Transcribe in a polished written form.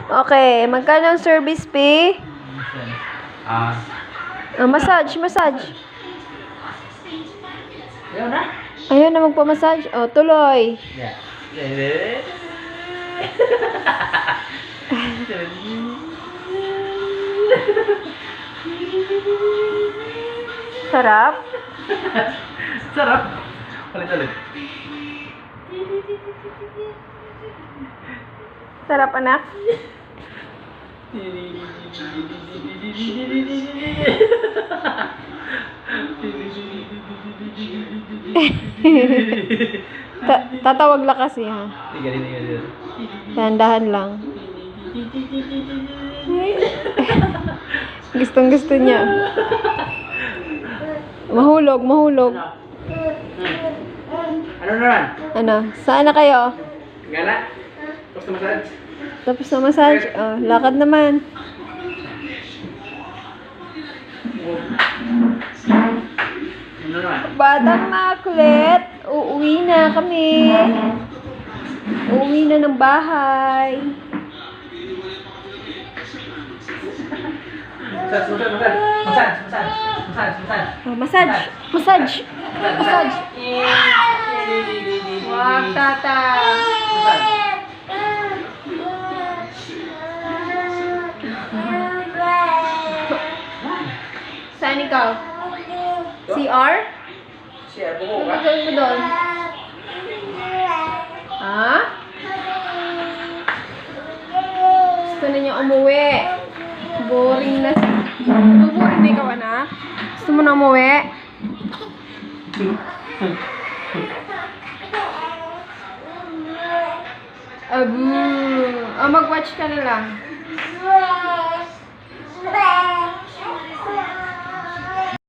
Okay, magkano ang service fee? Massage. Ayaw na? Ayaw na magpa-massage. Oh, tuloy. Yeah. Sarap. Sarap. Ulit. Sarap, anak. Tatawag lang kasi, ha? Dahan-dahan lang. Gustong-gusto niya. Mahulog. Ano naman? Ano? Saan na kayo? Gala? Gusto massage? Tapos na massage. Oh, lakad naman. Ano naman? Batang makulit. Uuwi na kami. Uuwi na ng bahay. Massage. Wag, tata. Saan ikaw? CR? Siya, buko Ano ka? gagawin mo doon? Ha? Gusto na niya umuwi. Boring na. Boring na ikaw, anak? Gusto mo na umuwi? Abu. Mag-watch ka na lang.